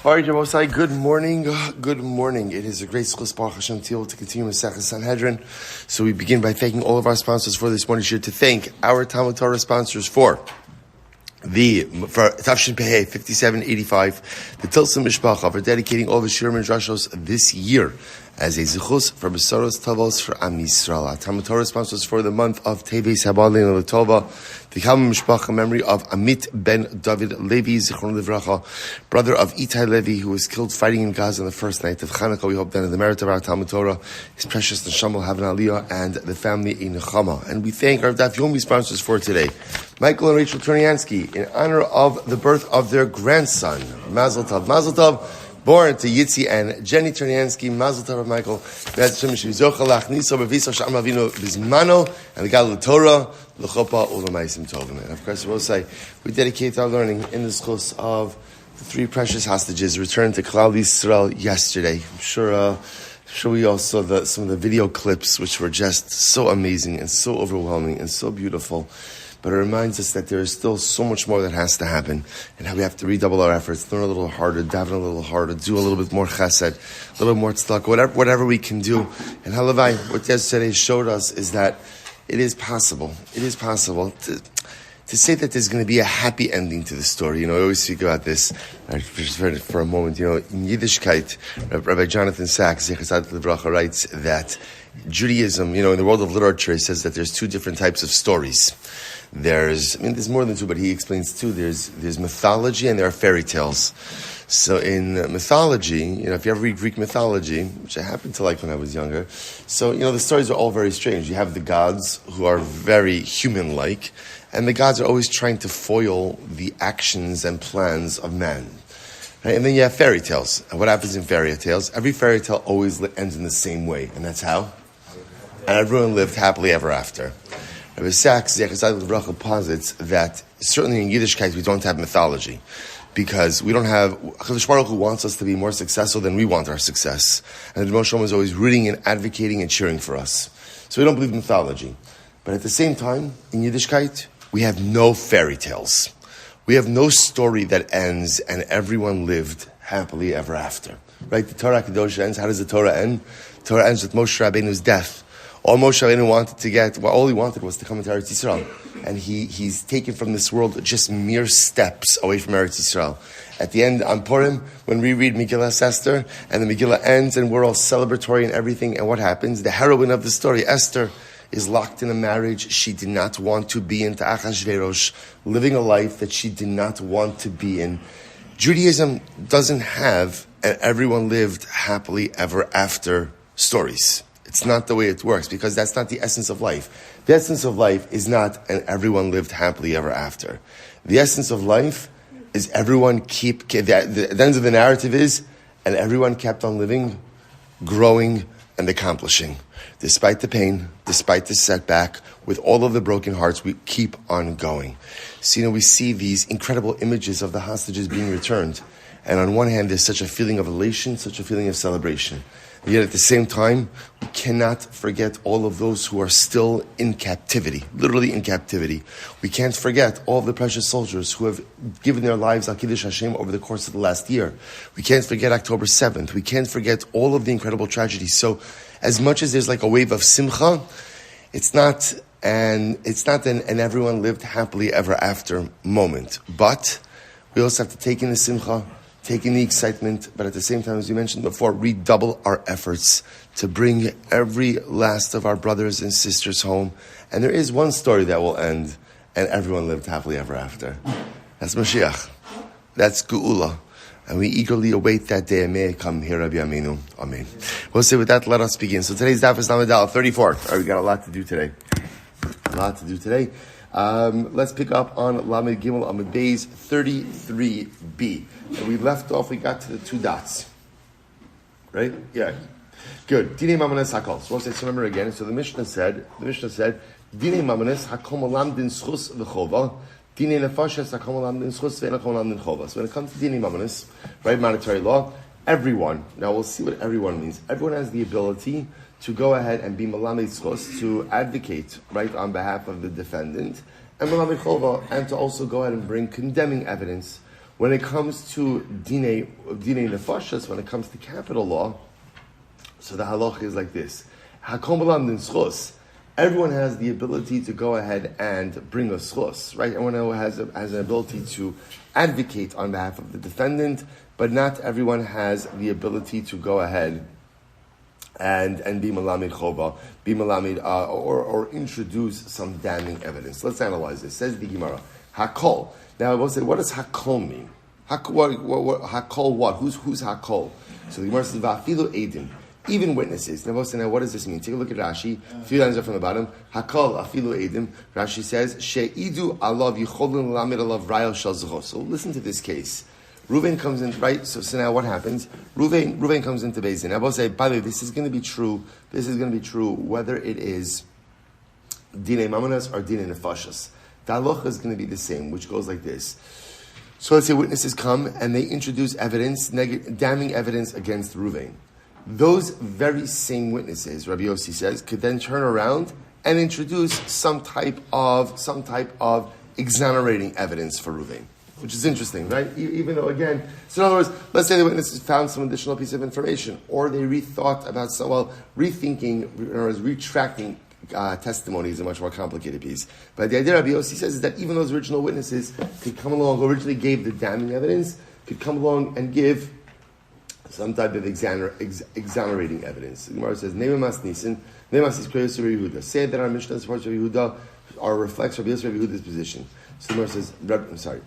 All right, Yabosai, good morning. Good morning. It is a great zechus Baruch Hashem to continue with Sanhedrin. So we begin by thanking all of our sponsors for this morning. To thank our TALMUD TORAH sponsors for Tafshin Pehei 5785, the Tilson Mishpacha, for dedicating all the Shirim and Drashos this year as a zechus for besuros, tovos for Am Yisroel. TALMUD TORAH sponsors for the month of Teves Habadlin and Tovah, the Kelman Mishpacha memory of Amit Ben David Levy, Zichron Livracha, brother of Itay Levy, who was killed fighting in Gaza on the first night of Chanukah. We hope that in the merit of our TALMUD TORAH, his precious neshama will have an aliyah and the family a nechama. And we thank our Daf Yomi sponsors for today, Michael and Rachel Turniansky, in honor of the birth of their grandson, Mazel Tov. Mazel Tov, born to Yitzi and Jenny Turniansky. Mazel Tov, Michael. And the God Torah, L'chopa Ulamaisim Tovim. And of course, we'll say we dedicate our learning in the zechus of the three precious hostages returned to Klal Yisrael yesterday. I'm sure we all saw some of the video clips, which were just so amazing and so overwhelming and so beautiful. But it reminds us that there is still so much more that has to happen, and how we have to redouble our efforts, learn a little harder, daven a little harder, do a little bit more chesed, a little bit more tzedakah, whatever we can do. And Halavai, what yesterday showed us is that it is possible. It is possible to say that there's going to be a happy ending to the story. I always speak about this. I just heard it for a moment. In Yiddishkeit, Rabbi Jonathan Sachs, zechus Livracha, writes that Judaism, in the world of literature, he says that there's two different types of stories. There's more than two, but he explains two. There's mythology and there are fairy tales. So in mythology, if you ever read Greek mythology, which I happened to like when I was younger, so, the stories are all very strange. You have the gods who are very human-like, and the gods are always trying to foil the actions and plans of man. Right? And then you have fairy tales. And what happens in fairy tales? Every fairy tale always ends in the same way, and that's how? And everyone lived happily ever after. Rabbi Sachs, zechus Livracha, posits that certainly in Yiddishkeit we don't have mythology, because we don't have HaKadosh Baruch Hu wants us to be more successful than we want our success, and the Moshe is always rooting and advocating and cheering for us. So we don't believe in mythology, but at the same time in Yiddishkeit we have no fairy tales. We have no story that ends and everyone lived happily ever after. Right? The Torah Kadosh ends. How does the Torah end? The Torah ends with Moshe Rabbeinu's death. All Moshe Rabbeinu wanted to get, all he wanted was to come into Eretz Yisrael. And he's taken from this world just mere steps away from Eretz Yisrael. At the end, on Purim, when we read Megillah Esther, and the Megillah ends, and we're all celebratory and everything, and what happens? The heroine of the story, Esther, is locked in a marriage she did not want to be in, to Achashverosh, living a life that she did not want to be in. Judaism doesn't have an everyone lived happily ever after stories. It's not the way it works, because that's not the essence of life. The essence of life is not an everyone lived happily ever after. The essence of life is the end of the narrative is, and everyone kept on living, growing, and accomplishing. Despite the pain, despite the setback, with all of the broken hearts, we keep on going. So, we see these incredible images of the hostages being returned. And on one hand, there's such a feeling of elation, such a feeling of celebration. And yet at the same time, we cannot forget all of those who are still in captivity, literally in captivity. We can't forget all of the precious soldiers who have given their lives al Kiddush Hashem over the course of the last year. We can't forget October 7th. We can't forget all of the incredible tragedies. So as much as there's like a wave of simcha, it's not an everyone lived happily ever after moment. But we also have to take in the simcha, taking the excitement, but at the same time, as you mentioned before, redouble our efforts to bring every last of our brothers and sisters home. And there is one story that will end, and everyone lived happily ever after. That's Mashiach. That's Geula. And we eagerly await that day. And may it come here, Rabbi Aminu. Amen. We'll say with that, let us begin. So today's daf is Lamed 34. All right, we got a lot to do today. Let's pick up on Lamed Gimel Amud Beis 33b. And we left off, we got to the two dots. Right? Yeah. Good. Dinei Mamanes Hakol. So let's remember again. So the Mishnah said, Dinei Mamanes Hakol Malam Din Schus V'chova. Dinei Nefashes Hakol Malam Din Schus V'en Hakol Malam Din Chova. So when it comes to Dinei Mamanes, right, monetary law, everyone, now we'll see what everyone means. Everyone has the ability to go ahead and be Malamed Schus, to advocate, right, on behalf of the defendant, and Malamed Chova, and to also go ahead and bring condemning evidence When it comes to Dinei Nefashas, when it comes to capital law, so the halacha is like this. Hakom b'lam din zechus. Everyone has the ability to go ahead and bring a zechus, right? Everyone has an ability to advocate on behalf of the defendant, but not everyone has the ability to go ahead and be malamid chova, be malamid, or introduce some damning evidence. Let's analyze this. Says the Gemara, hakol. Now I will say, what does hakol mean? Hakol what? Who's hakol? So the Gemara says, va'afilu edim. Even witnesses. Now what does this mean? Take a look at Rashi. A few lines up from the bottom. Hakol afilu edim. Rashi says, she'idu alav yicholun lamed alav rayel shel zechus. So listen to this case. Reuven comes in, right? So now what happens? Reuven comes into Beis Din. I will say, by the way, this is going to be true. This is going to be true whether it is dinei mamonas or dinei nefashas. The halacha is going to be the same, which goes like this. So let's say witnesses come and they introduce evidence, damning evidence against Reuven. Those very same witnesses, Rabbi Yossi says, could then turn around and introduce some type of exonerating evidence for Reuven, which is interesting, right? Even though, again, so in other words, let's say the witnesses found some additional piece of information, or they rethought about rethinking, in other words, retracting testimony is a much more complicated piece. But the idea Rabbi Yossi says is that even those original witnesses could come along, who originally gave the damning evidence, could come along and give some type of exonerating evidence. The Gemara says, Neimas Nisan, Neimas is Rabbi Yehuda. Say that our Mishnah supports Rabbi Yehuda or reflects Rabbi Yehuda's position. So the Gemara says,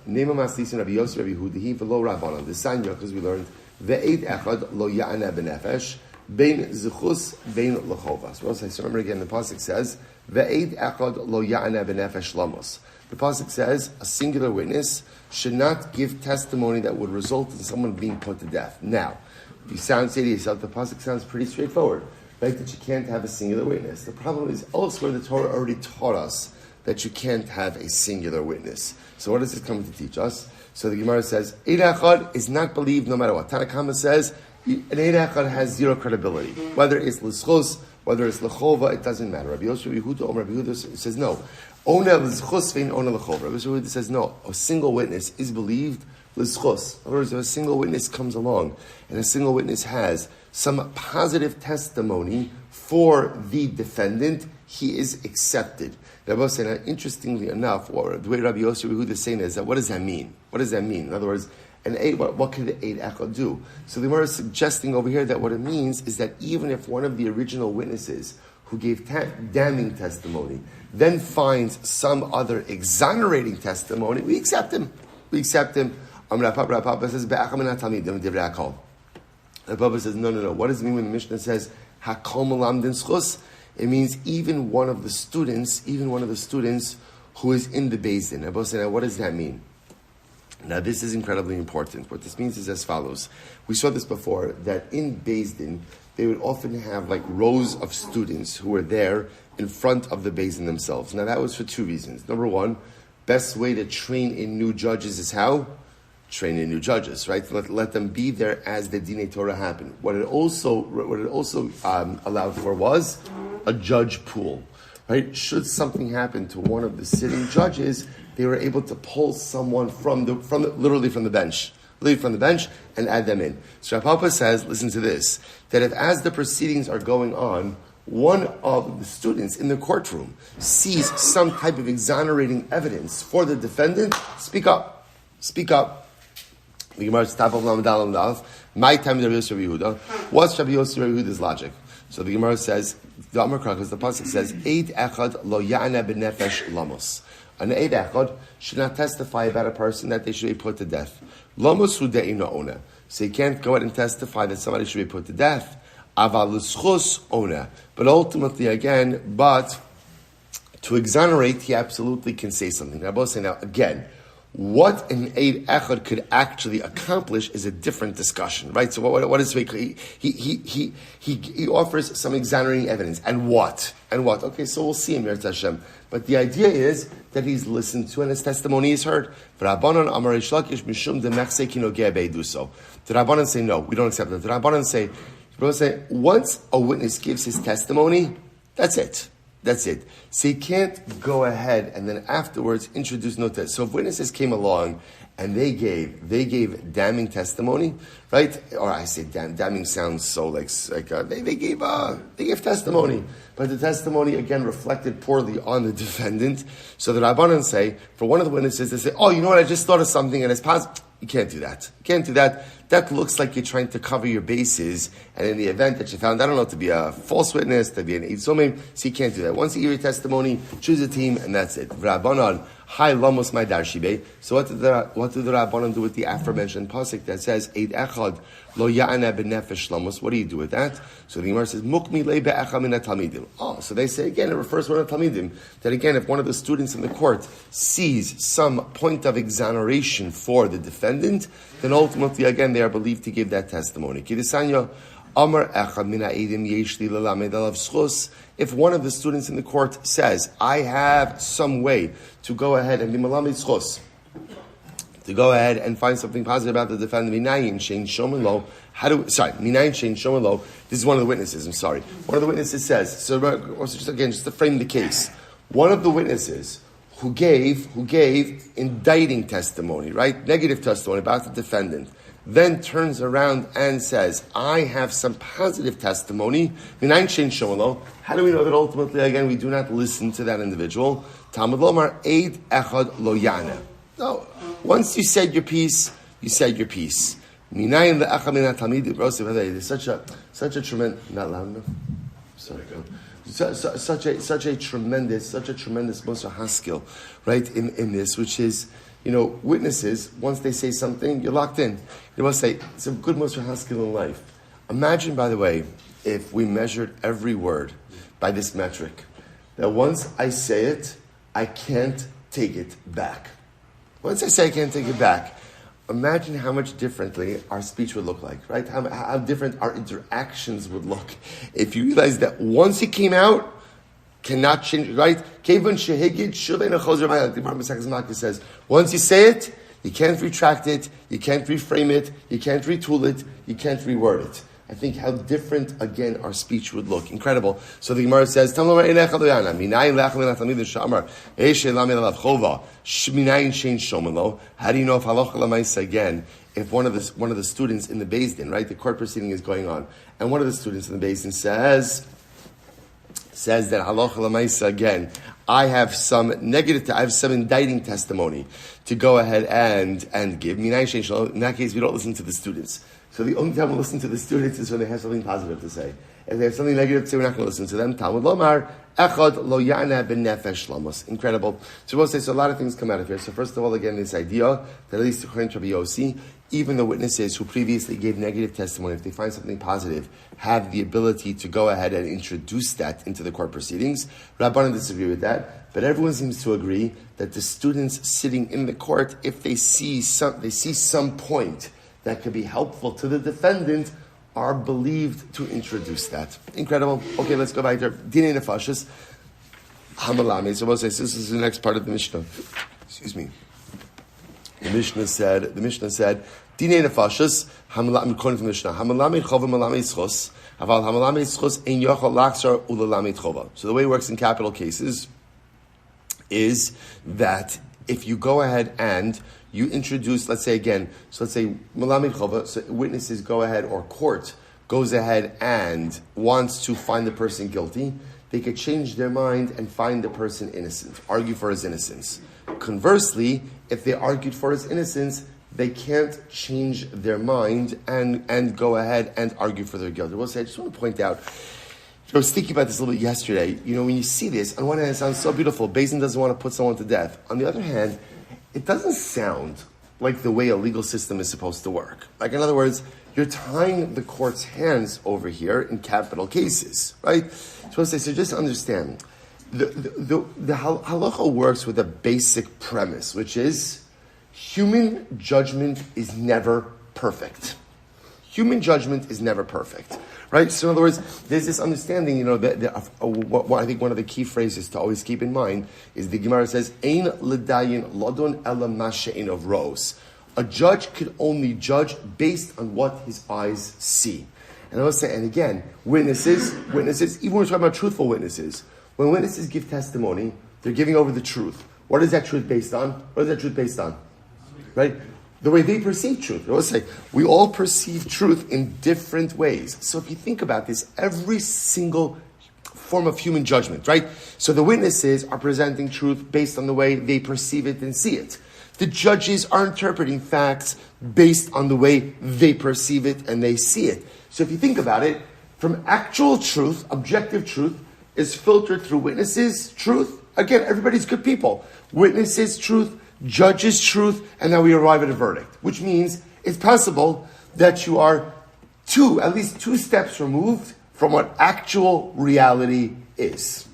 Neimas Nisan, Rabbi Yossi, Rabbi Yehuda, he v'lo Rabbanan. The Sanhedrin, because we learned, Ve'ed echad lo ya'ana b'nefesh, bein zechus, bein l'chovas. So remember again, the pasuk says, Ve'ed echad lo ya'ana b'nefesh lamos. The pasuk says, a singular witness should not give testimony that would result in someone being put to death. Now, if you say to yourself, the pasuk sounds pretty straightforward, right? That you can't have a singular witness. The problem is elsewhere the Torah already taught us that you can't have a singular witness. So what does this come to teach us? So the Gemara says, Eid Echad is not believed no matter what. Tanakama says, an Eid Echad has zero credibility. Whether it's l'schos, whether it's l'chova, it doesn't matter. Rabbi Yosef, Rabbi Yehuda says no. Ona l'schos vein ona l'chova. Rabbi Yehuda says no. A single witness is believed l'schos. In other words, if a single witness comes along and a single witness has some positive testimony for the defendant, he is accepted. Rabbi said, interestingly enough, or the way Rabbi Yosef Yehuda is saying is that what does that mean? What does that mean? In other words, what can the Eid Echad do? So the Gemara is suggesting over here that what it means is that even if one of the original witnesses who gave damning testimony then finds some other exonerating testimony, we accept him. Papa says, the Papa says, no. What does it mean when the Mishnah says, Hakol malam din zechus? It means even one of the students who is in the Beis Din. Now, what does that mean? Now, this is incredibly important. What this means is as follows. We saw this before, that in Beis Din, they would often have like rows of students who were there in front of the Beis Din themselves. Now, that was for two reasons. Number one, best way to train in new judges is how? Train in new judges, right? Let them be there as the Dinei Torah happen. What it also allowed for was a judge pool, right? Should something happen to one of the sitting judges, they were able to pull someone literally from the bench, and add them in. So Papa says, listen to this, that if as the proceedings are going on, one of the students in the courtroom sees some type of exonerating evidence for the defendant, speak up. The Gemara top of Lamadal. My time Rabbi Yosef Yehuda. What's Rabbi Yosef Yehuda's logic? So the Gemara says, the pasuk says, Eid Echad lo ya'ana b'nefesh lamos. An Eid Echad should not testify about a person that they should be put to death. Lamos hu de'ina ona. So you can't go out and testify that somebody should be put to death. Aval l'schos ona. But ultimately, again, to exonerate, he absolutely can say something. Now, both say now, again, what an Eid Echad could actually accomplish is a different discussion, right? So what is he offers some exonerating evidence, and what? Okay, so we'll see him here, Hashem. But the idea is that he's listened to and his testimony is heard. The Rabbanan say no, we don't accept that. The Rabbanan say once a witness gives his testimony, that's it. That's it. So you can't go ahead and then afterwards introduce no test. So if witnesses came along and they gave damning testimony, right? Or I say damning sounds so they gave testimony, but the testimony again reflected poorly on the defendant. So the Rabbanan say for one of the witnesses, they say, "Oh, you know what? I just thought of something and it's positive." You can't do that. You can't do that. That looks like you're trying to cover your bases. And in the event that you found, I don't know, to be a false witness, to be an Eitzomim, so you can't do that. Once you give your testimony, choose a team, and that's it. Rabbanan, Hai Lamos My Darshibe. So what did the Rabbanan do with the aforementioned pasuk that says, Eid Echad Lo Ya'ana B'Nefesh Lamos? What do you do with that? So the Gemara says, Mukmi Le Be'echa Min HaTalmidim. Oh, so they say again, it refers to one of the Talmidim, that again, if one of the students in the court sees some point of exoneration for the defendant, then ultimately, again, they are believed to give that testimony. Kidisanya, Amar Echad Min HaEdim Yeshli L'Lamed Alav Zchus. If one of the students in the court says, I have some way to go ahead and be Malamed Zchus, to go ahead and find something positive about the defendant, Minayin Shein Shomen Lo. Minayin Shein Shomen Lo. This is one of the witnesses, I'm sorry. One of the witnesses says, just to frame the case, one of the witnesses who gave indicting testimony, right? Negative testimony about the defendant, then turns around and says, I have some positive testimony. How do we know that ultimately, again, we do not listen to that individual? Talmud Lomar, Eid Echad Lo Yana. No, once you said your piece, you said your piece. There's such a tremendous, not loud enough? Sorry, such a tremendous Moshe Haskell, right, in this, which is, witnesses, once they say something, you're locked in. You must say, it's a good Moshe Haskell in life. Imagine, by the way, if we measured every word by this metric, that once I say it, I can't take it back. Once I say I can't take it back, imagine how much differently our speech would look like, right? How different our interactions would look if you realize that once it came out, cannot change, right? The Gemara says, once you say it, you can't retract it, you can't reframe it, you can't retool it, you can't reword it. I think how different, again, our speech would look. Incredible. So the Gemara says, how do you know if halacha l'maisa again, if one of the students in the Beis Din, right, the court proceeding is going on, and one of the students in the Beis Din says that halacha l'maisa again, I have some indicting testimony to go ahead and give. In that case, we don't listen to the students. So the only time we listen to the students is when they have something positive to say. If they have something negative to say, we're not going to listen to them. Talmud Lomar, Echad Lo Ya'na B'Nefesh Lamos. Incredible. So we'll say, so a lot of things come out of here. So first of all, again, this idea that at least according to Rabbi Yossi, even the witnesses who previously gave negative testimony, if they find something positive, have the ability to go ahead and introduce that into the court proceedings. Rabbanan disagree with that, but everyone seems to agree that the students sitting in the court, if they see some point that could be helpful to the defendant, are believed to introduce that. Incredible. Okay, let's go back there. Dinei nefashos hamalami. So we'll say, this is the next part of the Mishnah. Excuse me. The Mishnah said, Dinei nefashos hamalami, according to the Mishnah, hamalami chova malami zchus, aval hamalami zchus ein yochel laksar ulalami chova. So the way it works in capital cases is that if you go ahead and you introduce, let's say Malamid Chova, so witnesses go ahead, or court goes ahead and wants to find the person guilty, they could change their mind and find the person innocent, argue for his innocence. Conversely, if they argued for his innocence, they can't change their mind and go ahead and argue for their guilt. I will say, I just want to point out, I was thinking about this a little bit yesterday. When you see this, on one hand it sounds so beautiful, Beis Din doesn't want to put someone to death. On the other hand, it doesn't sound like the way a legal system is supposed to work. Like, in other words, you're tying the court's hands over here in capital cases, right? So just understand, the halacha works with a basic premise, which is human judgment is never perfect. Human judgment is never perfect, right? So in other words, there's this understanding, what I think one of the key phrases to always keep in mind is the Gemara says, Ein l'dayin lodon ela ma she'ein of rose. A judge could only judge based on what his eyes see. And I will say, and again, witnesses, even when we're talking about truthful witnesses, When witnesses give testimony, they're giving over the truth. What is that truth based on? What is that truth based on? Right? The way they perceive truth. I always say, we all perceive truth in different ways. So if you think about this, every single form of human judgment, right? So the witnesses are presenting truth based on the way they perceive it and see it. The judges are interpreting facts based on the way they perceive it and they see it. So if you think about it, from actual truth, objective truth, is filtered through witnesses' truth. Again, everybody's good people. Witnesses' truth, judges' truth, and now we arrive at a verdict. Which means it's possible that you are at least two steps removed from what actual reality is.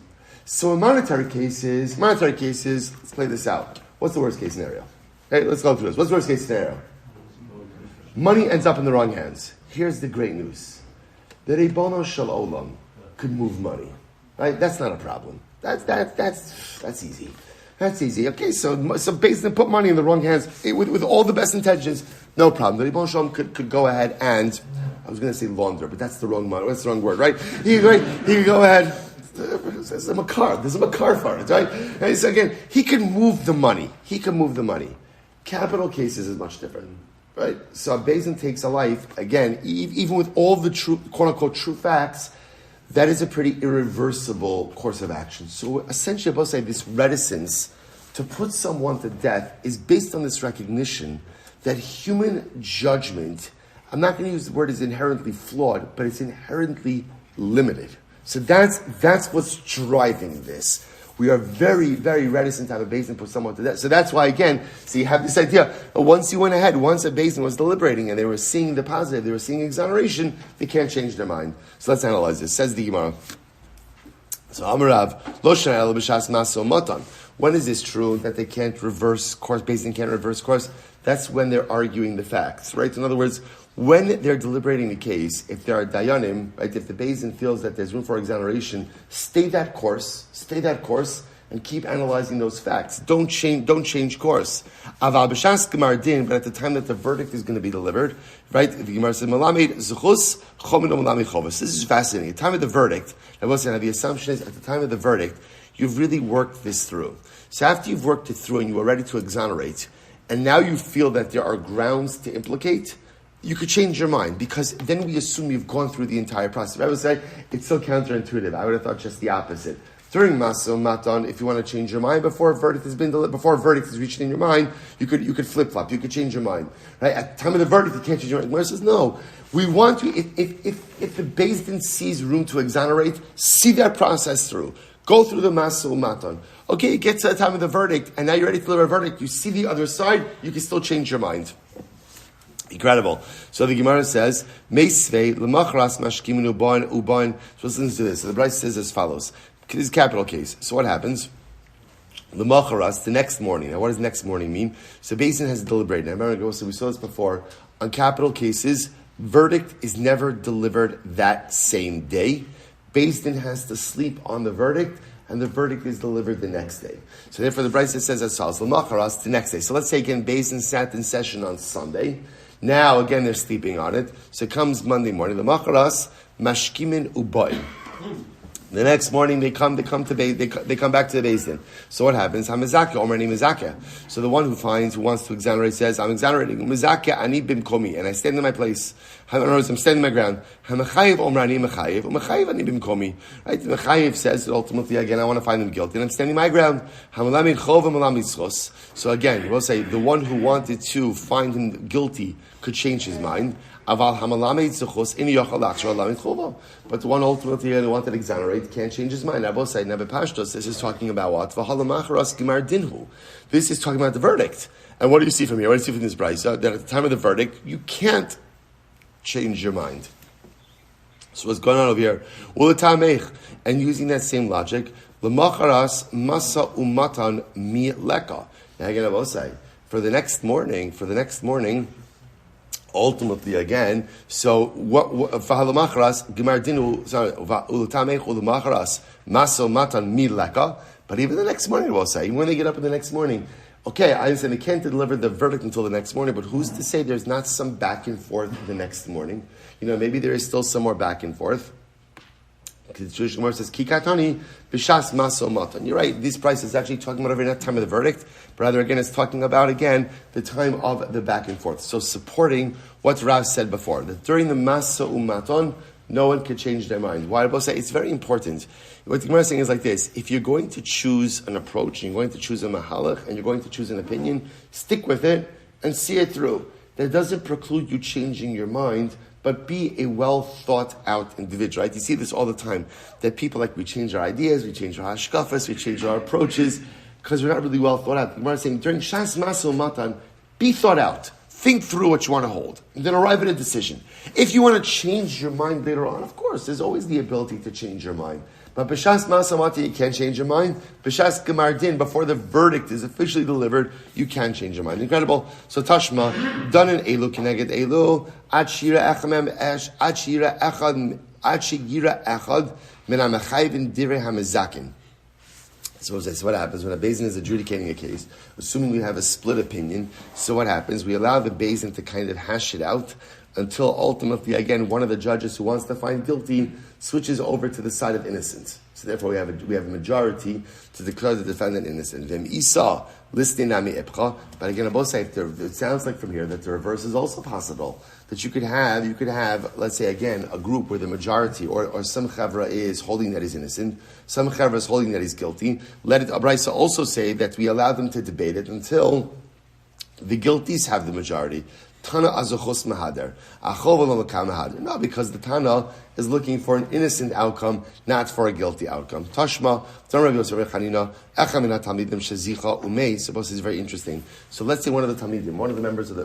So in monetary cases, let's play this out. What's the worst case scenario? Hey, let's go through this. What's the worst case scenario? Money ends up in the wrong hands. Here's the great news. The Ribono Shel Olam could move money. Right? That's not a problem. That's easy. That's easy. Okay, so basically put money in the wrong hands with all the best intentions, no problem. The Ribono Shel Olam could go ahead and, I was going to say launder, but that's the wrong word, right? He could go ahead. There's a makar for it, right? And so again, he can move the money. Capital cases is much different, right? So a Beis Din takes a life, again, even with all the true, quote-unquote, true facts, that is a pretty irreversible course of action. So essentially, I both say this reticence to put someone to death is based on this recognition that human judgment, I'm not going to use the word is inherently flawed, but it's inherently limited. So that's what's driving this. We are very, very reticent to have a Beis Din put someone to death. So that's why, again, so you have this idea, once a Beis Din was deliberating and they were seeing the positive, they were seeing exoneration, they can't change their mind. So let's analyze this. Says the Gemara. So Amarav, Lo Shana Elo B'Shas Maso Matan. When is this true that they can't reverse course, Beis Din can't reverse course? That's when they're arguing the facts, right? In other words, when they're deliberating the case, if there are dayanim, right, if the Beis Din feels that there's room for exoneration, stay that course, and keep analyzing those facts. Don't change course. Aval b'shas gemar din, but at the time that the verdict is going to be delivered, right? The Gemara says, "Malamed zechus, chomin malamed tovos." This is fascinating. At the time of the verdict, I will say, the assumption is at the time of the verdict, you've really worked this through. So after you've worked it through and you are ready to exonerate, and now you feel that there are grounds to implicate, you could change your mind, because then we assume you've gone through the entire process. I would say it's so counterintuitive. I would have thought just the opposite. During Maso Matan, if you want to change your mind before a verdict has been delivered, before a verdict is reached in your mind, you could flip flop. You could change your mind. Right at the time of the verdict, you can't change your mind. Gemara says no. We want to. If the Beis Din sees room to exonerate, see that process through. Go through the Maso Matan. Okay, you get to the time of the verdict, and now you're ready to deliver a verdict. You see the other side, you can still change your mind. Incredible. So the Gemara says, Meisvei lemachras mashkimin ubain. So listen to this. So the Bride says as follows. This is a capital case. So what happens? Lemacharas, the next morning. Now what does next morning mean? So Beis Din has deliberated. Now remember, so we saw this before. On capital cases, verdict is never delivered that same day. Beis Din has to sleep on the verdict, and the verdict is delivered the next day. So therefore the Bride says as follows. Lemacharas, the next day. So let's say again, Beis Din sat in session on Sunday. Now, again, they're sleeping on it. So it comes Monday morning. The macharas mashkimin ubayin. The next morning they come back to the Beis Din. So what happens? Hamazaka, Omrani Mazaka. So the one who wants to exonerate says, I'm exonerating. Mazaka ani bimkomi, and I stand in my place. I'm standing my ground. Hamachayev Omrani Machayev, Machayev ani bimkomi. Right? The Machayev says that ultimately again I want to find them guilty, and I'm standing my ground. Hamalamid chov malam mitzchos. So again, we'll say the one who wanted to find him guilty could change his mind. But the one ultimately who wanted to exonerate can't change his mind. This is talking about what? This is talking about the verdict. And what do you see from here? What do you see from this brayso? That at the time of the verdict, you can't change your mind. So what's going on over here? And using that same logic, masa umatan mi leka. Now again, I will say, for the next morning, ultimately, again, so what fahalamacharas gemardinu ulutamech ulamacharas maso matan mileka. But even the next morning, we'll say, even when they get up in the next morning, okay, I understand they can't deliver the verdict until the next morning. But who's to say there's not some back and forth the next morning? Maybe there is still some more back and forth. The Jewish Gemara says, Kikatani, Bishas Maso Matan. You're right, this price is actually talking about not time of the verdict, but rather again, it's talking about, again, the time of the back and forth. So supporting what Rav said before, that during the Maso Umaton, no one could change their mind. Why? I will say it's very important. What the Gemara is saying is like this: if you're going to choose an approach, and you're going to choose a mahalach, and you're going to choose an opinion, stick with it and see it through. That doesn't preclude you changing your mind, but be a well thought out individual. Right? You see this all the time. That people we change our ideas, we change our hashkafas, we change our approaches because we're not really well thought out. The Gemara is saying during Shas Maso Matan, be thought out. Think through what you want to hold, and then arrive at a decision. If you want to change your mind later on, of course, there's always the ability to change your mind. But B'shas Masamati, you can't change your mind. B'shas Gemar Din, before the verdict is officially delivered, you can change your mind. Incredible. So Tashma, Danan Elu Kineged Elu, Ad Shira Echamem Esh, Ad Shira Echad, Ad Shigira Echad, Min HaMechayvin Divrei HaMezakin. So that's what happens when a Beis Din is adjudicating a case, assuming we have a split opinion. So what happens? We allow the Beis Din to kind of hash it out until ultimately, again, one of the judges who wants to find guilty switches over to the side of innocence. So therefore, we have a majority to declare the defendant innocent. V'em Isa listing nami epcha. But again, on both sides, it sounds like from here that the reverse is also possible. That you could have, let's say again, a group where the majority or some chavra is holding that he's innocent, some chavra is holding that he's guilty. Let it Abraisa also say that we allow them to debate it until the guilties have the majority. Tana azochos mahader. Achov lo mahader. No, because the Tana is looking for an innocent outcome, not for a guilty outcome. Tashma, Rabbi Yosef Chanina, Echa min haTalmidim shezicha umei. Suppose is very interesting. So let's say one of the Talmidim, one of the members of the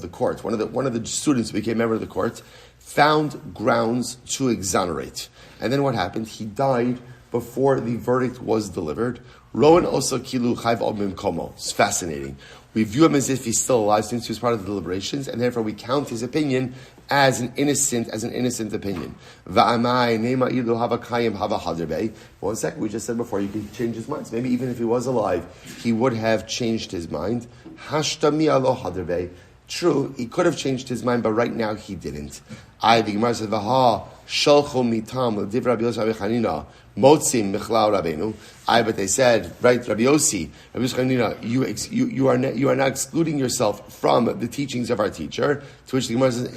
court, one of the students who became a member of the court, found grounds to exonerate. And then what happened? He died before the verdict was delivered. Rowan also kilu chayv obim komo. It's fascinating. We view him as if he's still alive since he was part of the deliberations, and therefore we count his opinion as an innocent opinion. Va'amai nema ilu hava kayim hava haderbei. 1 second, we just said before, you can change his mind. So maybe even if he was alive, he would have changed his mind. Hashtami alo haderbei. True, he could have changed his mind, but right now he didn't. The Gemara said, "Vaha shalcho mitam l'div Rabbi Yossi Chanina motzim michlau Rabbeinu." But they said, right, Rabbi Yossi Chanina, you are now excluding yourself from the teachings of our teacher. To which the Gemara says,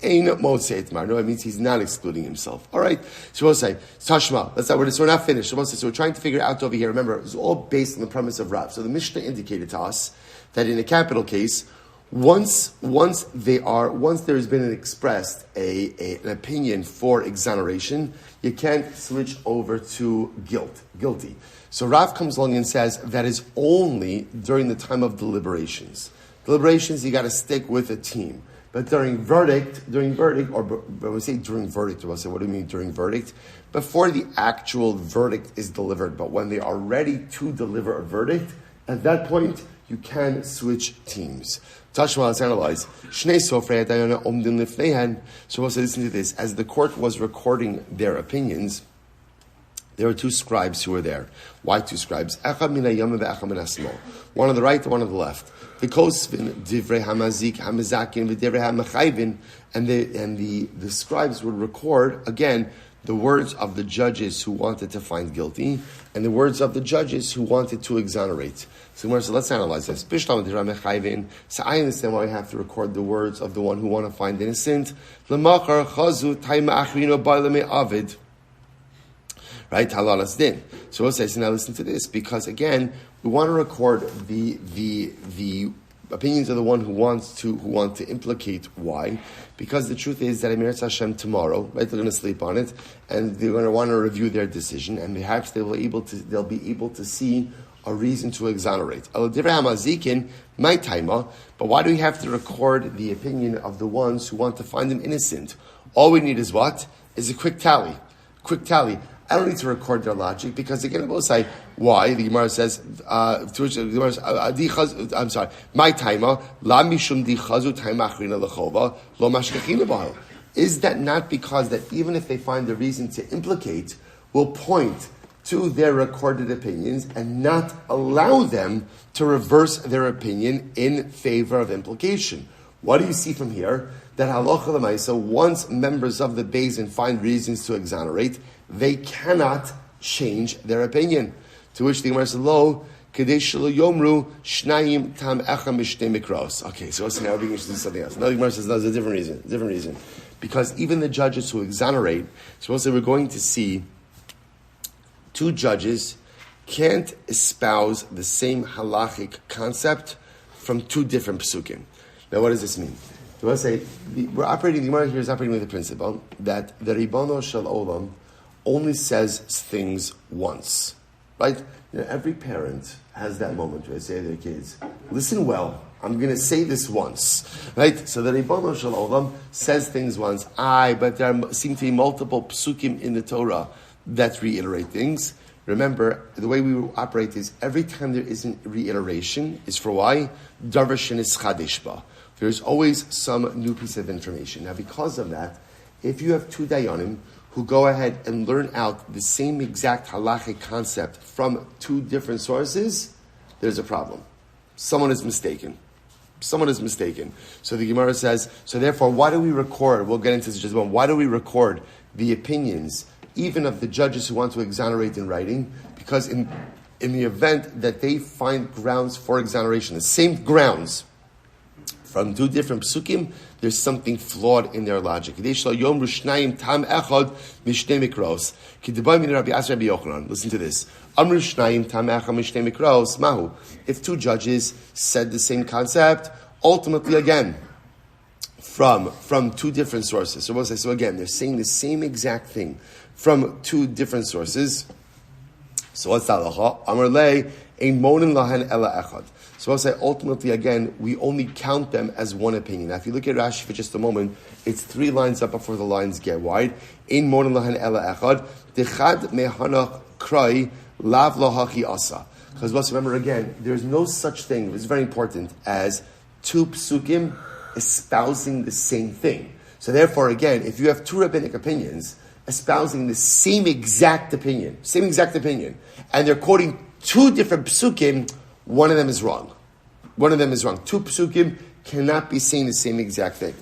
"Ein motzei etmar." No, it means he's not excluding himself. All right, so we'll say Tashma. We're not finished. So we're trying to figure it out over here. Remember, it's all based on the premise of Rav. So the Mishnah indicated to us that in a capital case, once there's been expressed an opinion for exoneration, you can't switch over to guilty. So Rav comes along and says that is only during the time of deliberations. Deliberations, you got to stick with a team. But during verdict, or when we say during verdict, we'll say, what do you mean during verdict? Before the actual verdict is delivered, but when they are ready to deliver a verdict, at that point, you can switch teams. Tashma, let's analyze. So we'll say, listen to this. As the court was recording their opinions, there were two scribes who were there. Why two scribes? One on the right, one on the left. And the scribes would record, again, the words of the judges who wanted to find guilty and the words of the judges who wanted to exonerate. So let's analyze this. So I understand why I have to record the words of the one who want to find innocent. Right? Halalas din. So we'll say, so now listen to this, because again, we want to record the opinions of the one who want to implicate. Why? Because the truth is that Emir Hashem tomorrow, right? They're going to sleep on it, and they're going to want to review their decision, and perhaps they'll be able to see a reason to exonerate. But why do we have to record the opinion of the ones who want to find them innocent? All we need is what? Is a quick tally. I don't need to record their logic, because again, I will say why. The Gemara says, to which the Gemara says, I'm sorry, my taima, la mishum dichazu taima achrina lechova, lo mashkachina b'hal. Is that not because that even if they find a reason to implicate, will point to their recorded opinions and not allow them to reverse their opinion in favor of implication? What do you see from here? That halacha l'maisa, once members of the Beis Din find reasons to exonerate, they cannot change their opinion. To which the Gemara says, "Lo kadesh lo yomru shnayim tam echa mishnei mikros." Okay, so now we're going to do something else. Now the Gemara says, "No, there's a different reason. Different reason, because even the judges who exonerate, suppose we're going to see two judges can't espouse the same halachic concept from two different psukim." Now, what does this mean? So I want to say, the Gemara here is operating with the principle that the Ribono Shel Olam only says things once, right? Every parent has that moment where they say to their kids, listen well, I'm going to say this once, right? So the Ribono Shel Olam says things once, but there seem to be multiple psukim in the Torah that reiterate things. Remember, the way we operate is every time there isn't reiteration is for why? Darshan is chadeshba. There's always some new piece of information. Now, because of that, if you have two dayanim who go ahead and learn out the same exact halachic concept from two different sources, there's a problem. Someone is mistaken. So the Gemara says, so therefore, why do we record, we'll get into this just one, why do we record the opinions even of the judges who want to exonerate in writing? Because in the event that they find grounds for exoneration, the same grounds, from two different psukim, there's something flawed in their logic. Listen to this. If two judges said the same concept, ultimately again, from two different sources. So again, they're saying the same exact thing from two different sources. So what's that? Amar lei ein monin lahen ela echad. So I'll say, ultimately, again, we only count them as one opinion. Now, if you look at Rashi for just a moment, it's 3 lines up before the lines get wide. Ein monin lahen ela echad. Dechad mehanach krai lav lahachi asa. Because let's remember again, there's no such thing, it's very important, as two psukim espousing the same thing. So therefore, again, if you have two rabbinic opinions espousing the same exact opinion, and they're quoting two different psukim, one of them is wrong. Two psukim cannot be saying the same exact thing.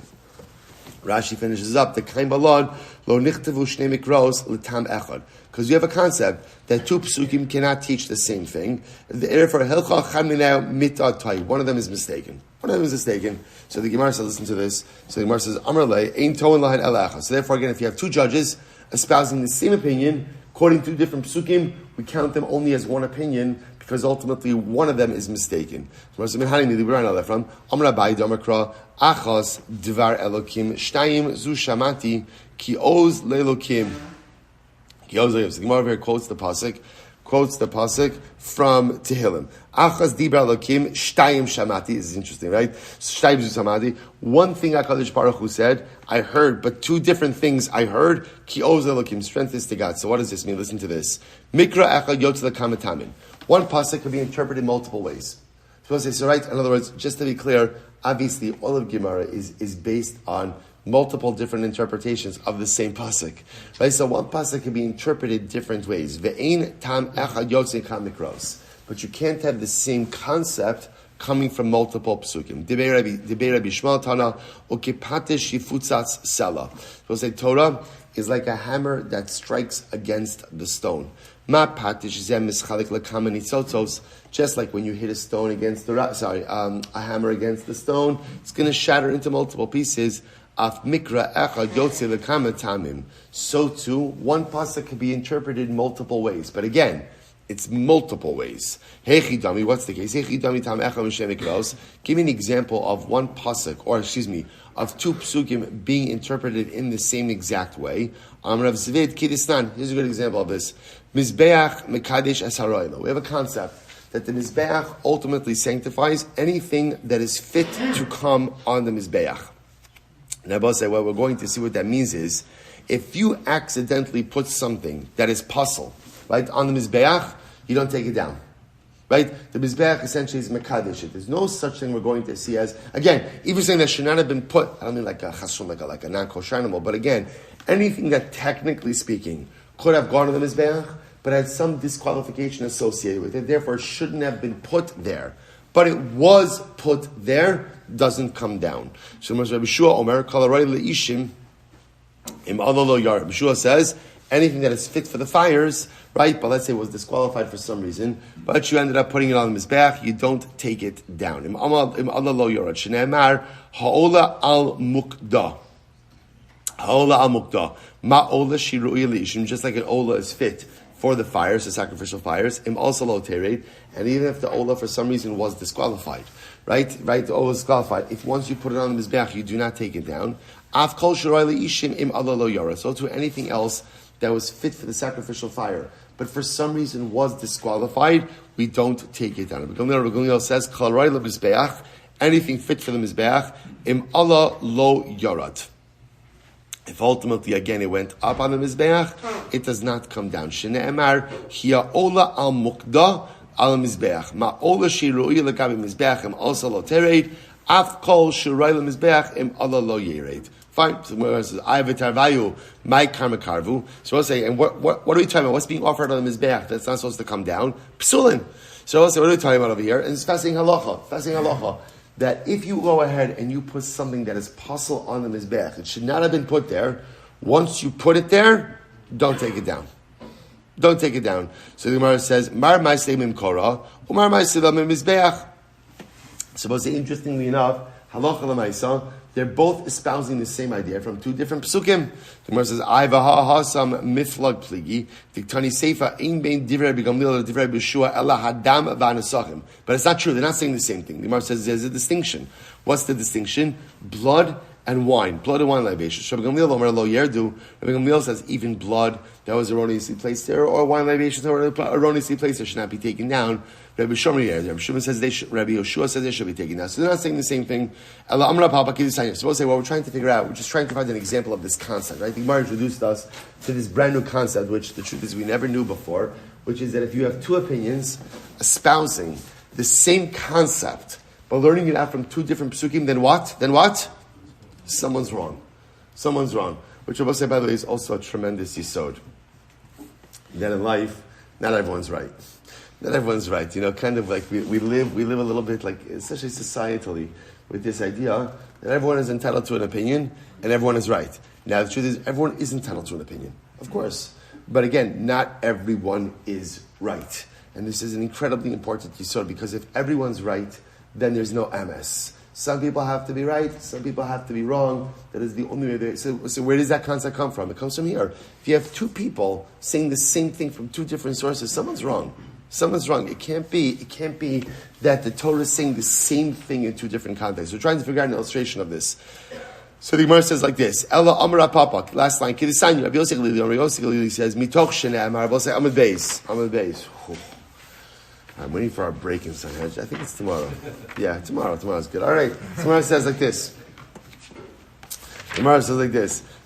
Rashi finishes up, the kaim balad, lo nichtevu shnei mikros l'tam echad. Because you have a concept that two psukim cannot teach the same thing. Therefore, hilcha chaminau mitatay. One of them is mistaken. So the Gemara says, listen to this. So the Gemara says, Amar lei, ein toin lahen ela echad. So therefore, again, if you have two judges espousing the same opinion, quoting two different psukim, we count them only as one opinion, because ultimately one of them is mistaken. From Amar Abai Damakra Achas Dvar Elokim Shtayim Zu Shamati Ki Oz Lelokim. So the Gemara here quotes the pasuk from Tehillim. Achas Dibra Elokim Shtayim Shamati. This is interesting, right? Shtayim Zu Shamati. One thing HaKadosh Baruch Hu said, I heard, but two different things I heard. Ki Oz Lelokim. Strength is to God. So what does this mean? Listen to this. Mikra Echad Yotz Lekamatamin. One pasuk can be interpreted multiple ways. So right, in other words, just to be clear, obviously all of Gemara is based on multiple different interpretations of the same pasuk. Right? So one pasuk can be interpreted different ways. Ve'ein tam echad yotzei kamikros. But you can't have the same concept coming from multiple psukim. Dibei Rabbi Shmuel Tana ukipatesh yifutzatz sela. So say Torah is like a hammer that strikes against the stone. Just like when you hit a stone against a hammer against the stone, it's going to shatter into multiple pieces. So too, one pasuk can be interpreted multiple ways. But again, it's multiple ways. Hechidami, what's the case? Give me an example of one pasuk, of two psukim being interpreted in the same exact way. Here's a good example of this. Mizbeach mekadesh es haroilo. We have a concept that the Mizbeach ultimately sanctifies anything that is fit to come on the Mizbeach. And I will say, what we're going to see what that means is, if you accidentally put something that is puzzle, right, on the Mizbeach, you don't take it down. Right? The Mizbeach essentially is mekadesh. There's no such thing we're going to see as, again, even saying that should not have been put, I don't mean like a chasrum, like a non-kosher animal, but again, anything that technically speaking could have gone to the Mizbeach, but had some disqualification associated with it, therefore shouldn't have been put there. but it was put there, doesn't come down. So Rabbi Shmuel Omer, Kalarai Leishim, Im Alalo Yar. Rabbi Shmuel says, anything that is fit for the fires, right, but let's say it was disqualified for some reason, but you ended up putting it on the mizbeach, you don't take it down. Im Alalo Yar. Shneimar, Ha'ola al Mukda. Ha'ola al Mukda. Ma'ola Shiru'i Leishim, just like an Ola is fit for the fires, the sacrificial fires, Im also lo tered, and even if the Ola for some reason was disqualified, right, the Ola is disqualified, if once you put it on the mizbeach, you do not take it down. Af kol shiru'i leishim im Allah lo yara. So to anything else that was fit for the sacrificial fire, but for some reason was disqualified, we don't take it down. Rabbi Gamliel says, Kol roi le mizbeach, anything fit for the mizbeach, im Allah lo yarad. If ultimately, again, it went up on the mizbeach, it does not come down. Shne'emar, hiya ola al mukda al mizbeach. Ma ola shiru'i legabi mizbeach, im also lo tered, af kol shiru'i le mizbeach, im Allah lo yered. Fine. So where it says, I have a tarvayu, my karma karvu. So we'll say, and what are we talking about? What's being offered on the mizbeach that's not supposed to come down? Psulin. So we'll say, what are we talking about over here? And it's fascinating halacha. That if you go ahead and you put something that is pasul on the mizbeach, it should not have been put there. Once you put it there, don't take it down. Don't take it down. So the Gemara says, Mar ma'aseh mim korah, umar ma'aseh mim mizbeach. Suppose, interestingly enough, halacha l'maisa, they're both espousing the same idea from two different psukim. The Gemara says, "I v'ha'asam miflag pligi diktani seifa ein bein divrei b'gamliel divrei b'shua ela hadam v'anasachim." But it's not true. They're not saying the same thing. The Gemara says there's a distinction. What's the distinction? Blood and wine. Blood and wine libations. Rabbi Gamliel Omer lo yerdu. Rabbi Gamliel says even blood that was erroneously placed there, or wine libations that were erroneously placed there, should not be taken down. Rabbi Shmuel says Rabbi Yoshua says they should be taken down. So they're not saying the same thing. So we'll say, well, we're trying to figure out, we're just trying to find an example of this concept, right? The Gemara introduced us to this brand new concept, which the truth is we never knew before, which is that if you have two opinions espousing the same concept, but learning it out from two different psukim, then what? Someone's wrong. Which I will say, by the way, is also a tremendous yisod. That in life, not everyone's right. Kind of like we live a little bit like, especially societally, with this idea that everyone is entitled to an opinion and everyone is right. Now the truth is, everyone is entitled to an opinion, of course. But again, not everyone is right. And this is an incredibly important yisod, because if everyone's right, then there's no MS. Some people have to be right, some people have to be wrong. That is the only way. So where does that concept come from? It comes from here. If you have two people saying the same thing from two different sources, someone's wrong. It can't be that the Torah is saying the same thing in two different contexts. We're trying to figure out an illustration of this. So the Gemara says like this: Ella Amra Papa. Last line. Kidisan Rabbi Yosef Levy says Mitoch Shne'amar. We'll say Amit Beis. I'm waiting for our break in Sanhedrin. I think it's tomorrow. Yeah, tomorrow's good. All right. Tomorrow says like this.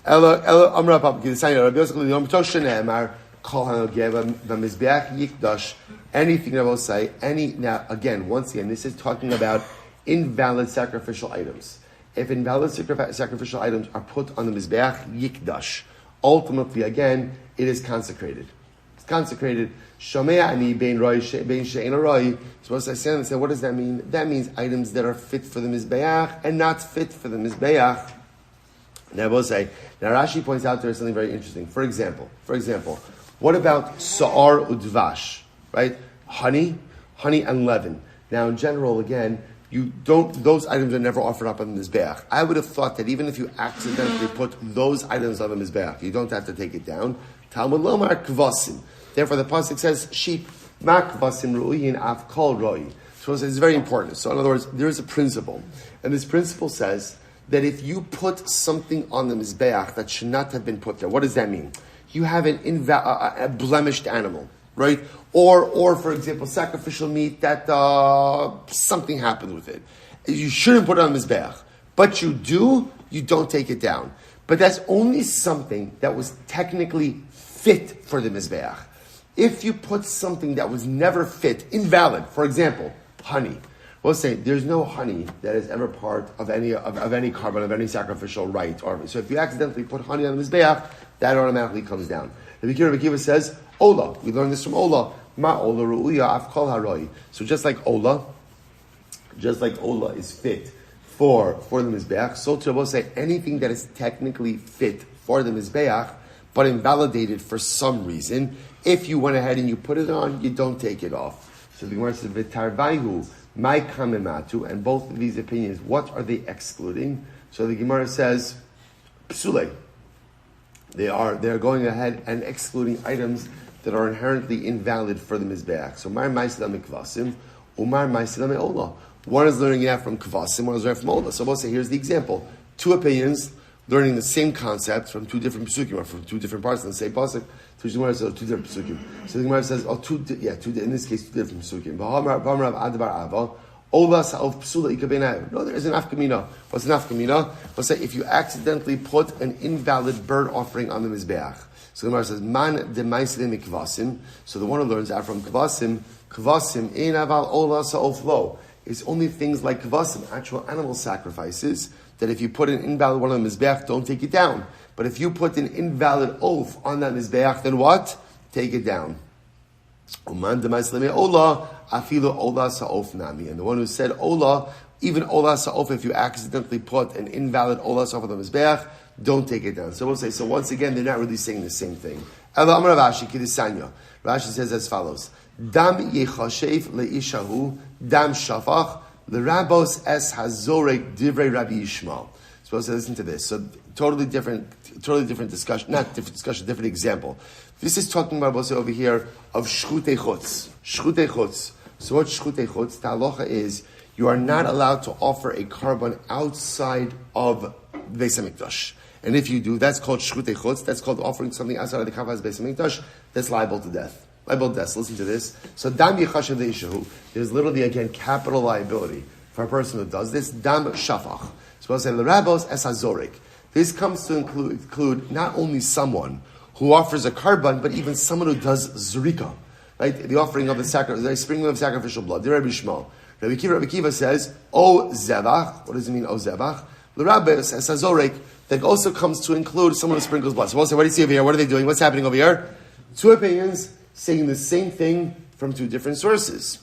Ella Amra Papa. Kidisan Rabbi Yosef Levy Mitoch Shne'amar. Anything that will say, now again, once again, this is talking about invalid sacrificial items. If invalid sacrificial items are put on the mizbeach yikdash, ultimately, again, it is consecrated. It's consecrated. Shomea ani bein she'ein roi. So I stand and say, what does that mean? That means items that are fit for the mizbeach and not fit for the mizbeach. Now I will say, now Rashi points out there is something very interesting. For example, what about sa'ar udvash, right? Honey and leaven. Now, in general, again, those items are never offered up on the mizbeach. I would have thought that even if you accidentally put those items on the mizbeach, you don't have to take it down. Talmud lomar kvasim. Therefore, the pasuk says sheep ma kvasim ru'yin af kol roi. So it's very important. So in other words, there is a principle, and this principle says that if you put something on the mizbeach that should not have been put there, what does that mean? You have a blemished animal, right? Or for example, sacrificial meat that something happened with it. You shouldn't put it on mizbeach, but you don't take it down. But that's only something that was technically fit for the mizbeach. If you put something that was never fit, invalid, for example, honey. We'll say there's no honey that is ever part of any carbon of any sacrificial rite. So if you accidentally put honey on the mizbeach, that automatically comes down. Rabbi Kiva says, Ola. We learned this from Ola. Ma Ola ru'uya af kol haroi. So just like Ola, just like Ola is fit for the Mizbeach, so to Rabbi say anything that is technically fit for the Mizbeach, but invalidated for some reason, if you went ahead and you put it on, you don't take it off. So the Gemara says, V'tarvaihu, my kamematu, and both of these opinions, what are they excluding? So the Gemara says, Psule. They're going ahead and excluding items that are inherently invalid for the Mizbeach. So Mar Ma'isila Mikvasim, Umar Ma'isila Me'olah. One is learning it from Kvasim, one is learning from Olah. So we'll say, here's the example. Two opinions, learning the same concept from two different Pesukim, or from two different parts of the same Pasuk. So the Gemara says, two different Pesukim. So the Gemara says, in this case, two different Pesukim. No, there is an afkamina. What's an afkamina? We'll say, if you accidentally put an invalid bird offering on the Mizbeach. So the Gemara says, man de ma'isle mikvasim. So the one who learns out from kvasim in aval ola sa'of lo. It's only things like kvasim, actual animal sacrifices, that if you put an invalid one on the Mizbeach, don't take it down. But if you put an invalid oath on that Mizbeach, then what? Take it down. And the one who said Ola, even Ola Sa'of, if you accidentally put an invalid Ola Sa'of on the Mizbeach, don't take it down. So we'll say, so once again, they're not really saying the same thing. Rashi says as follows, Dam yechashev le'ishahu, dam shafach, l'rabos es hazorek divrei Rabbi Shmuel. Supposed to listen to this. So totally different discussion, not different discussion, different example. This is talking about over here of shchutei chutz. Shchutei chutz. So what shchutei chutz? The halacha is you are not allowed to offer a korban outside of Beis Hamikdash. And if you do, that's called shchutei chutz. That's called offering something outside of the Kavaz Beis Hamikdash. That's liable to death. Liable to death. Listen to this. So dam yechashav le'ishahu. There's literally again capital liability for a person who does this. Dam shafach. Supposed to say l'rabos es hazorik. This comes to include not only someone who offers a karban, but even someone who does zrika, right? The offering of the sacrifice, the sprinkling of sacrificial blood. The Rabbi Shmuel. Rabbi Kiva says, O zevach. What does it mean, O zevach? L'rabos es hazorik. That also comes to include someone who sprinkles blood. So we'll say, what do you see over here? What are they doing? What's happening over here? Two opinions saying the same thing from two different sources.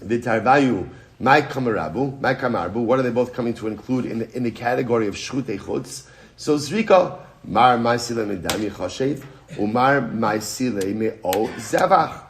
V'tarvayu. My kamarbu, what are they both coming to include in the category of shchutei chutz? So zrika, mar ma'isile medami chashev, umar ma'isile me'o zevach.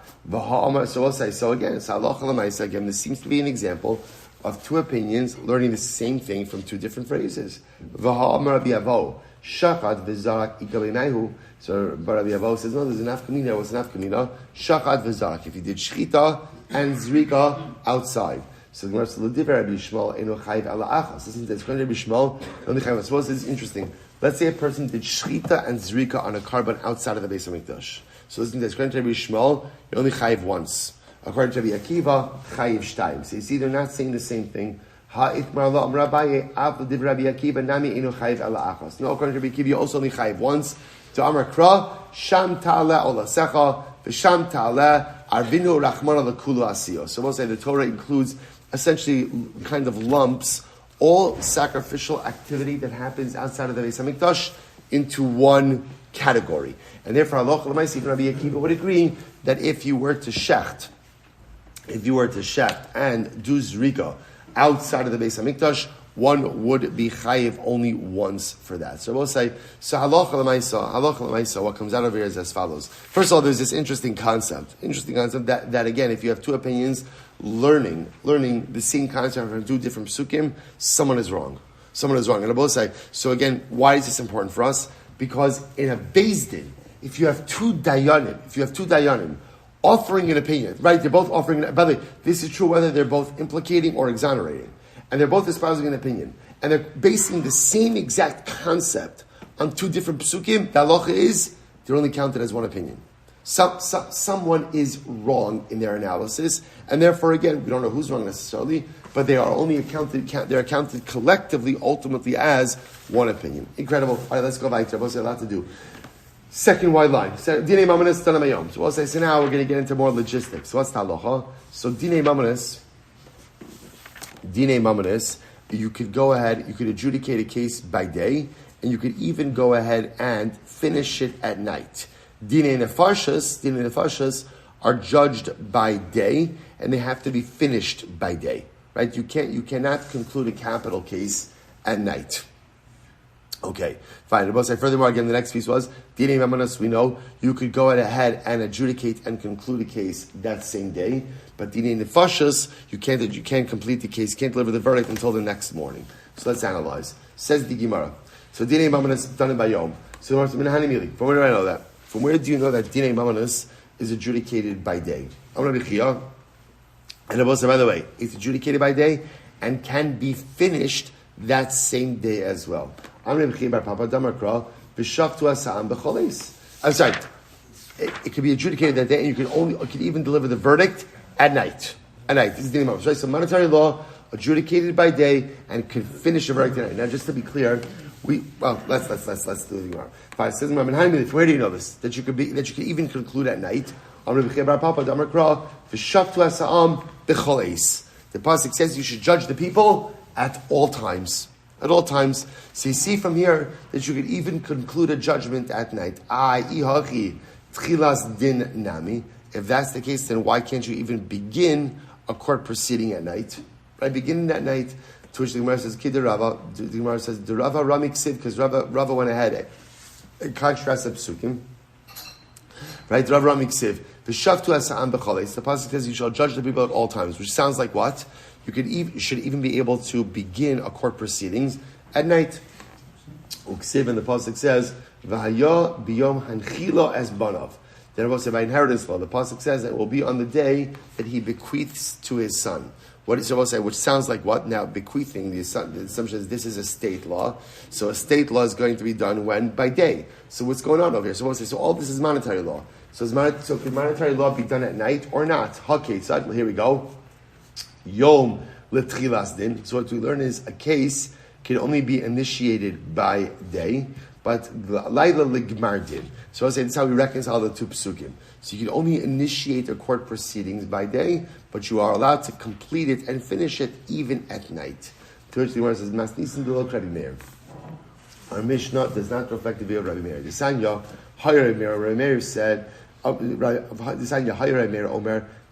So we'll say, so again, it's halacha l'maisa. Again, this seems to be an example of two opinions learning the same thing from two different phrases. V'ha'amar Rabbi Avo, shachat v'zarak ikabenaihu. So Rabbi Avo says, no, there's an afkamina. What's an afkamina? Shachat v'zarak. If you did shchita and zrika outside. So the Gemara says, Rabbi Shmuel eno chayiv ala achas. Listen to this. Rabbi Shmuel only chayiv. Suppose this is interesting. Let's say a person did shchita and zrika on a korban outside of the Beis Hamikdash. So listen to this. According to Rabbi Shmuel, you only chayiv once. According to Rabbi Akiva, chayiv shtayim. So you see, they're not saying the same thing. Ha'itmar lo amra baye av div Rabbi Akiva nami eno chayiv ala achas. No, according to Rabbi Akiva, you also only chayiv once. To Amar Kra, sham ta'ala olasecha, v'sham ta'ala arvinu rachmana l'kulu asiyo. So we'll say the Torah includes essentially kind of lumps all sacrificial activity that happens outside of the Beis Hamikdash into one category. And therefore, halacha l'maisa, even Rabbi Akiva would agree that if you were to shecht and do zrika outside of the Beis Hamikdash, one would be chayiv only once for that. So we'll say, so halacha l'maisa, what comes out of here is as follows. First of all, there's this interesting concept that again, if you have two opinions, learning the same concept from two different psukim, someone is wrong. And I both say, so again, why is this important for us? Because in a Beis Din, if you have two dayanim offering an opinion, right? They're both offering, by the way, this is true whether they're both implicating or exonerating. And they're both espousing an opinion. And they're basing the same exact concept on two different psukim. The halacha is, they're only counted as one opinion. Someone is wrong in their analysis, and therefore, again, we don't know who's wrong necessarily, but they are only they're counted collectively, ultimately, as one opinion. Incredible. All right, let's go back to a lot to do. Second wide line. Dinei mamanis tanamayom. So we'll say, so now we're going to get into more logistics. So what's the halacha? So dinei mamanis, you could go ahead, you could adjudicate a case by day, and you could even go ahead and finish it at night. Dinei nefashas are judged by day, and they have to be finished by day. right? You cannot conclude a capital case at night. Okay, fine. Furthermore, again, the next piece was Dinei Mamanos. We know you could go ahead and adjudicate and conclude a case that same day, but Dinei Nefashos, you can't complete the case, can't deliver the verdict until the next morning. So let's analyze. Says the Gemara. So Dinei Mamanos done by Yom. So from where do I know that? From where do you know that Dinei Mamanos is adjudicated by day? And by the way, it's adjudicated by day and can be finished that same day as well. I'm sorry. It could be adjudicated that day, and you could even deliver the verdict at night. At night. This is the right? So monetary law adjudicated by day and could finish the verdict at night. Now, just to be clear, let's do the Gemara. Fine. Says where do you know this? That you could even conclude at night. The pasuk says you should judge the people at all times. At all times. So you see from here that you could even conclude a judgment at night. If that's the case, then why can't you even begin a court proceeding at night? Right? Beginning at night, to which the Gemara says, Kid Rava. The Gemara says, the Rava Ramik because Rava went ahead and contrasted psukim. Right? Rava Ramik the pasuk says you shall judge the people at all times, which sounds like what? You should even be able to begin a court proceedings at night. Uksiv, and the pasuk says, "V'haya biyom hanchilo es banav." Then about by inheritance law, the pasuk says that it will be on the day that he bequeaths to his son. What is supposed to say? Which sounds like what? Now bequeathing, the assumption is this is a state law. So a state law is going to be done when? By day. So what's going on over here? So all this is monetary law. So could monetary law be done at night or not? Okay, so here we go. Yom letchilas din. So what we learn is a case can only be initiated by day, but laila ligmar din. So I say that's how we reconcile the two psukim. So you can only initiate a court proceedings by day, but you are allowed to complete it and finish it even at night. To which the Gemara says, Mas nisan d'lo Rabbi Meir. Our Mishnah does not reflect the view of Rabbi Meir. The Sanya, Rabbi Meir said, Omer,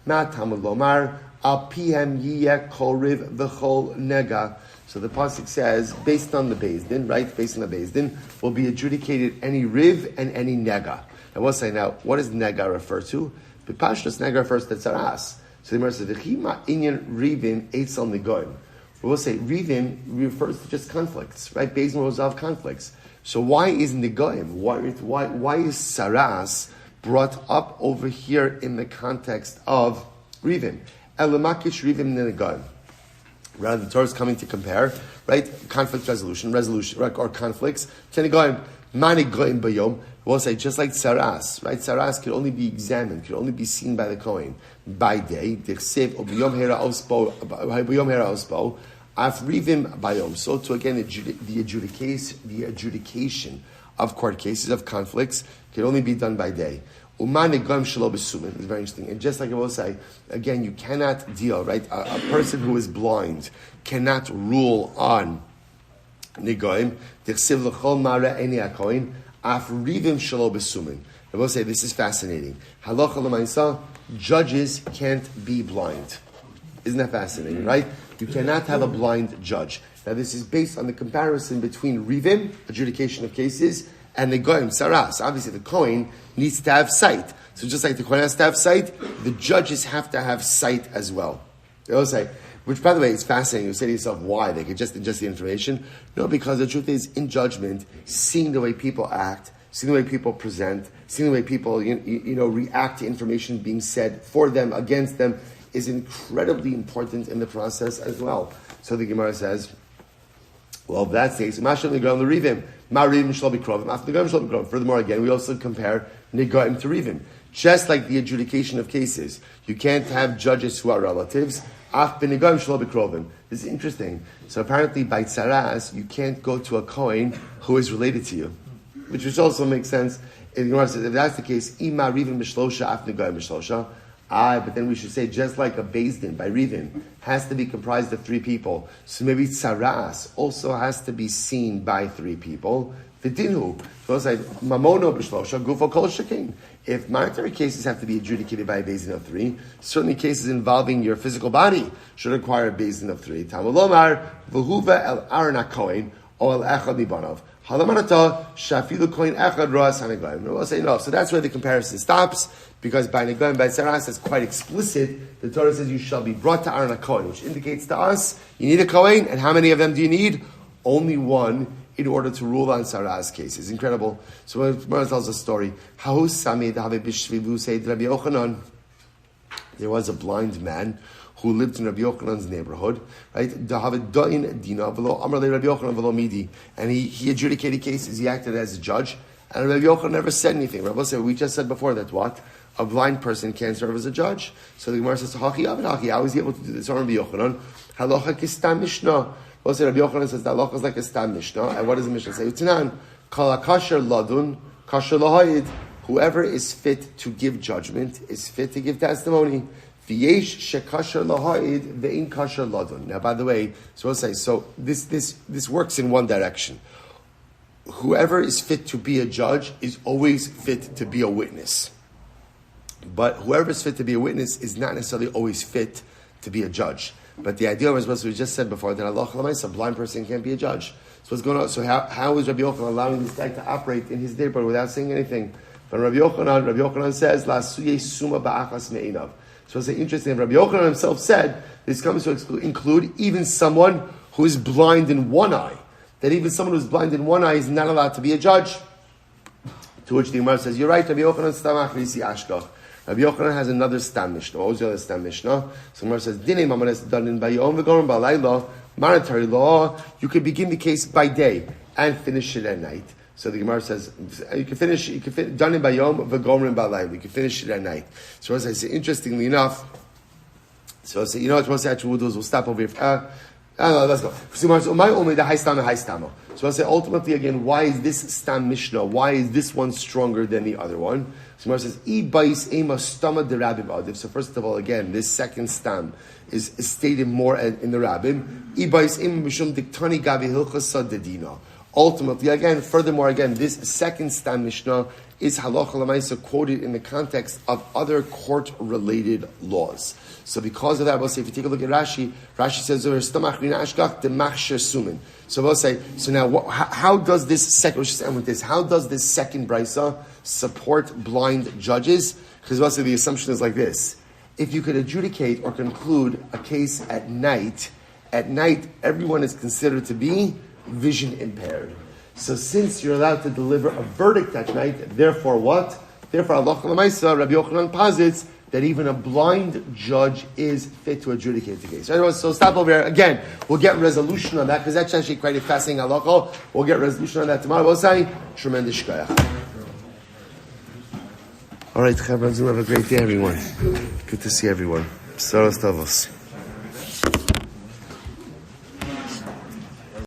Ma Talmud Lomar, Al Pihem Yiyeh Kol Riv V'Chol Nega. So the pasuk says, based on the Beis Din, right? Based on the Beis Din, will be adjudicated any Riv and any Nega. And we'll say now, what does Nega refer to? B'Pashtus Nega refers to Tzaras. So the Gemara says, V'chima Inyan Rivin Eitzel Negoim. We'll say Rivin refers to just conflicts, right? Beis Din will resolve conflicts. So why is Negoim? Why is Tzaras brought up over here in the context of Rivin? Elamakish Rivin Negoim. Rather, the Torah is coming to compare, right? Conflict resolution, or conflicts. Tenegoim, manigoim bayom. We'll say just like tzaras, right? Tzaras can only be examined, can only be seen by the Kohen by day. Dichsev obiyom hera ospo, afrivim bayom. So to again the adjudication of court cases of conflicts can only be done by day. Umanigam shelo besumin is very interesting. And just like I will say, again, you cannot deal, right? A person who is blind cannot rule on nigoim. Dichsev l'chol mara eni hakohen afrivim shelo besumin. I will say this is fascinating. Halacha l'maisa, judges can't be blind. Isn't that fascinating, right? You cannot have a blind judge. Now this is based on the comparison between rivim, adjudication of cases, and the goyim, saras. Obviously the Kohen needs to have sight. So just like the Kohen has to have sight, the judges have to have sight as well. They'll say, which by the way is fascinating. You say to yourself, why? They could just ingest the information. No, because the truth is, in judgment, seeing the way people act, seeing the way people present, seeing the way people react to information being said for them, against them, is incredibly important in the process as well. So the Gemara says, well, if that's the case, furthermore, again, we also compare Nigaim to Rivim. Just like the adjudication of cases, you can't have judges who are relatives. This is interesting. So apparently by Tzaras, you can't go to a Kohen who is related to you. Which also makes sense. If that's the case, Ima Rivim Mishlosha, Af Nigaim Mishlosha. But then we should say, just like a Beis Din by Rivin has to be comprised of 3 people, so maybe Tzaras also has to be seen by 3 people. The dinhu, goes like mamono b'shlosha gufo kol shekin. If monetary cases have to be adjudicated by a Beis Din of 3, certainly cases involving your physical body should require a Beis Din of 3. Tamulomar v'huva el aron hakohen o el echad mibanov. Halamarata shafilu kohen echad roas haneglaim. We'll say no. So that's where the comparison stops, because by neglaim by tzaras it's quite explicit. The Torah says you shall be brought to aron hakohen, which indicates to us you need a kohen, and how many of them do you need? Only one, in order to rule on Sarah's cases. Incredible. So when Gemara tells a story, there was a blind man who lived in Rabbi Yochanan's neighborhood, right? And he adjudicated cases, he acted as a judge, and Rabbi Yochanan never said anything. Rabbi said, we just said before that what? A blind person can't serve as a judge. So the Gemara says, how is he able to do this on Rabbi Yochanan? Halacha kistam mishnah. Also, Rabbi Yochanan says that halacha is like a stam mishnah. And what does the mishnah say? Utanan, kala kasher ladun, kasher lahayid. Whoever is fit to give judgment is fit to give testimony. V'yesh shekasher lahayid ve'in kasher ladun. Now, by the way, so we'll say, so this works in one direction. Whoever is fit to be a judge is always fit to be a witness. But whoever is fit to be a witness is not necessarily always fit to be a judge. But the idea was what we just said before, that Allah a blind person can't be a judge. So what's going on? So how is Rabbi Yochanan allowing this guy to operate in his neighborhood without saying anything? But Rabbi Yochanan says, La suye suma ba'achas me'inav. So it's interesting. Rabbi Yochanan himself said, this comes to include even someone who is blind in one eye. That even someone who's blind in one eye is not allowed to be a judge. To which the Gemara says, you're right, Rabbi Yochanan stamach risi ashkach. Rabbi Yochanan has another stam mishnah. What was the other stam mishnah? So Gemara says, Dinei mamanes danin bayom v'gorim b'alayla. Monetary law, you can begin the case by day and finish it at night. So the Gemara says, you can finish danin bayom v'gorim b'alayla. You can finish it at night. So as I say, interestingly enough, so I say, you know what most actually we'll do is we'll stop over here. Let's go. So I'll say ultimately again, why is this stam mishnah? Why is this one stronger than the other one? So Gemara says, so first of all, again, this second stam is stated more in the rabbim. Ultimately, again, furthermore, again, this second stam mishnah is halacha l'maisa quoted in the context of other court-related laws. So because of that, we'll say, if you take a look at Rashi says, so we'll say, so now, how does this second, let's just end with this, how does this second brisa support blind judges? Because we'll say the assumption is like this. If you could adjudicate or conclude a case at night, everyone is considered to be vision impaired. So since you're allowed to deliver a verdict at night, therefore what? Therefore, Allah L'maisa, Rabbi Yochanan posits that even a blind judge is fit to adjudicate the case. Right? So stop over here. Again, we'll get resolution on that, because that's actually quite a fascinating halacha. We'll get resolution on that tomorrow. We'll say, tremendous shkayach. All right, Chavran, have a great day, everyone. Good to see everyone. Besuros tovos.